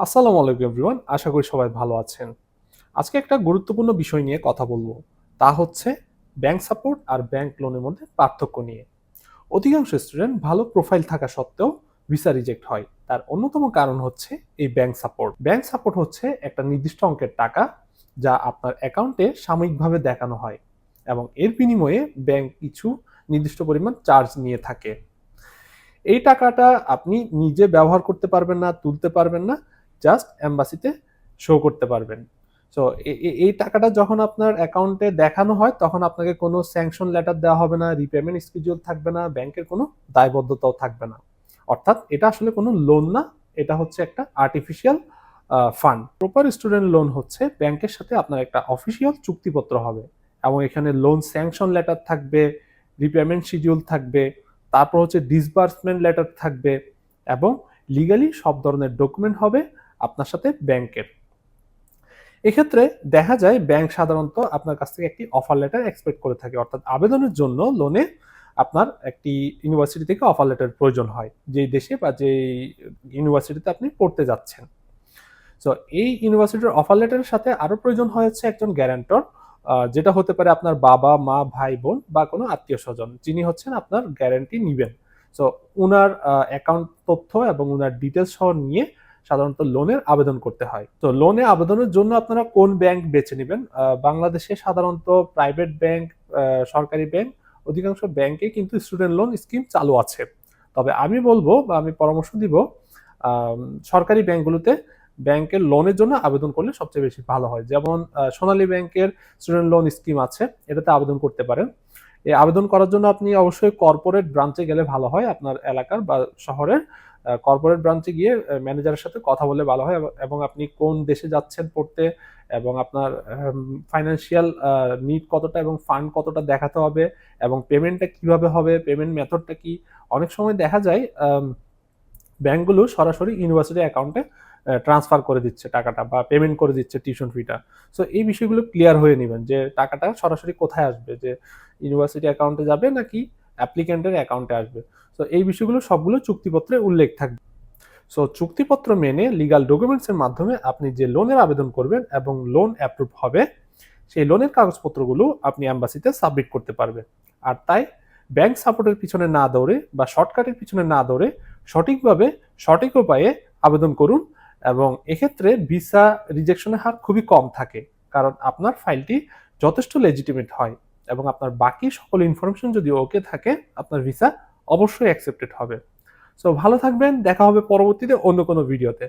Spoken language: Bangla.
আসসালামু আলাইকুম এভরিওয়ান, আশা করি সবাই ভালো আছেন। আজকে একটা গুরুত্বপূর্ণ বিষয় নিয়ে কথা বলবো। তা হচ্ছে ব্যাংক সাপোর্ট আর ব্যাংক লোনের মধ্যে পার্থক্য নিয়ে। অধিকাংশ স্টুডেন্ট ভালো প্রোফাইল থাকা সত্ত্বেও ভিসা রিজেক্ট হয়। তার অন্যতম কারণ হচ্ছে এই ব্যাংক সাপোর্ট। ব্যাংক সাপোর্ট হচ্ছে একটা নির্দিষ্ট অঙ্কের টাকা যা আপনার অ্যাকাউন্টে সাময়িকভাবে দেখানো হয় এবং এর বিনিময়ে ব্যাংক কিছু নির্দিষ্ট পরিমাণ চার্জ নিয়ে থাকে। এই টাকাটা আপনি নিজে ব্যবহার করতে পারবেন না, তুলতে পারবেন না, জাস্ট এম্বাসিতে শো করতে পারবেন। সো এই টাকাটা যখন আপনার অ্যাকাউন্টে দেখানো হয় তখন আপনাকে কোনো স্যাংশন লেটার দেওয়া হবে না, রিপেমেন্ট স্কেডিউল থাকবে না, ব্যাংকের কোনো দায়বদ্ধতাও থাকবে না। অর্থাৎ এটা আসলে কোনো লোন না, এটা হচ্ছে একটা artificial fund. Proper student loan হচ্ছে ব্যাংকের সাথে আপনার একটা অফিসিয়াল চুক্তিপত্র হবে এবং এখানে লোন স্যাংশন লেটার থাকবে, রিপেমেন্ট শিডিউল থাকবে, তারপর হচ্ছে ডিসবার্সমেন্ট লেটার থাকবে এবং লিগালি সব ধরনের ডকুমেন্ট হবে আপনার সাথে ব্যাংকের। এক্ষেত্রে দেখা যায় ব্যাংক সাধারণত আপনার কাছ থেকে একটি অফার লেটার এক্সপেক্ট করে থাকে, অর্থাৎ আবেদনের জন্য লোনে আপনার একটি ইউনিভার্সিটি থেকে অফার লেটার প্রয়োজন হয়, যেই দেশে বা যেই ইউনিভার্সিটিতে আপনি পড়তে যাচ্ছেন। সো এই ইউনিভার্সিটির অফার লেটারের সাথে আরো প্রয়োজন হয়েছে একজন গ্যারান্টর, যেটা হতে পারে আপনার বাবা মা ভাই বোন বা কোনো আত্মীয় স্বজন যিনি হচ্ছেন আপনার গ্যারান্টি নিবেন। সো উনার অ্যাকাউন্ট তথ্য এবং উনার ডিটেলস সহ নিয়ে সাধারণত লোনের আবেদন করতে হয়। তো লোনে আবেদনের জন্য আপনারা কোন ব্যাংক বেছে নেবেন? বাংলাদেশে সাধারণত প্রাইভেট ব্যাংক, সরকারি ব্যাংক, অধিকাংশ ব্যাংকে কিন্তু স্টুডেন্ট লোন স্কিম চালু আছে। তবে আমি বলবো বা আমি পরামর্শ দিব আম সরকারি ব্যাংকগুলোতে ব্যাংকের লোনের জন্য আবেদন করলে সবচেয়ে বেশি ভালো হয়। যেমন সোনালী ব্যাংকের স্টুডেন্ট লোন স্কিম আছে, এটাতে আবেদন করতে পারেন। এই আবেদন করার জন্য আপনি অবশ্যই কর্পোরেট ব্রাঞ্চে গেলে ভালো হয়। আপনার এলাকার বা শহরের কর্পোরেট ব্রাঞ্চে গিয়ে ম্যানেজারের সাথে কথা বললে ভালো হয় এবং আপনি কোন দেশে যাচ্ছেন পড়তে এবং আপনার ফাইন্যান্সিয়াল নিড কতটা এবং ফান্ড কতটা দেখাতে হবে এবং পেমেন্টটা কিভাবে হবে, পেমেন্ট মেথডটা কি? অনেক সময় দেখা যায় ব্যাংকগুলো সরাসরি ইউনিভার্সিটি অ্যাকাউন্টে ট্রান্সফার করে দিচ্ছে টাকাটা বা পেমেন্ট করে দিচ্ছে টিউশন ফিটা। সো এই বিষয়গুলো ক্লিয়ার হয়ে নিবেন যে টাকাটা সরাসরি কোথায় আসবে, যে ইউনিভার্সিটি অ্যাকাউন্টে যাবে নাকি অ্যাপ্লিক্যান্টের অ্যাকাউন্টে আসবে। সো এই বিষয়গুলো সবগুলো চুক্তিপত্রে উল্লেখ থাকবে। সো চুক্তিপত্র মেনে লিগাল ডকুমেন্টস এর মাধ্যমে আপনি যে লোনের আবেদন করবেন এবং লোন অ্যাপ্রুভ হবে, সেই লোনের কাগজপত্রগুলো আপনি এম্বাসিতে সাবমিট করতে পারবেন। আর তাই ব্যাংক সাপোর্টের পিছনে না দৌড়ে বা শর্টকাটের পিছনে না দৌড়ে সঠিকভাবে সঠিক উপায়ে আবেদন করুন এবং এক্ষেত্রে ভিসা রিজেকশনের হার খুবই কম থাকে, কারণ আপনার ফাইলটি যথেষ্ট লেজিটিমেট হয় এবং আপনার বাকি সকল ইনফরমেশন যদি ওকে থাকে আপনার ভিসা অবশ্যই অ্যাকসেপ্টেড হবে। সো ভালো থাকবেন, দেখা হবে পরবর্তীতে অন্য কোনো ভিডিওতে।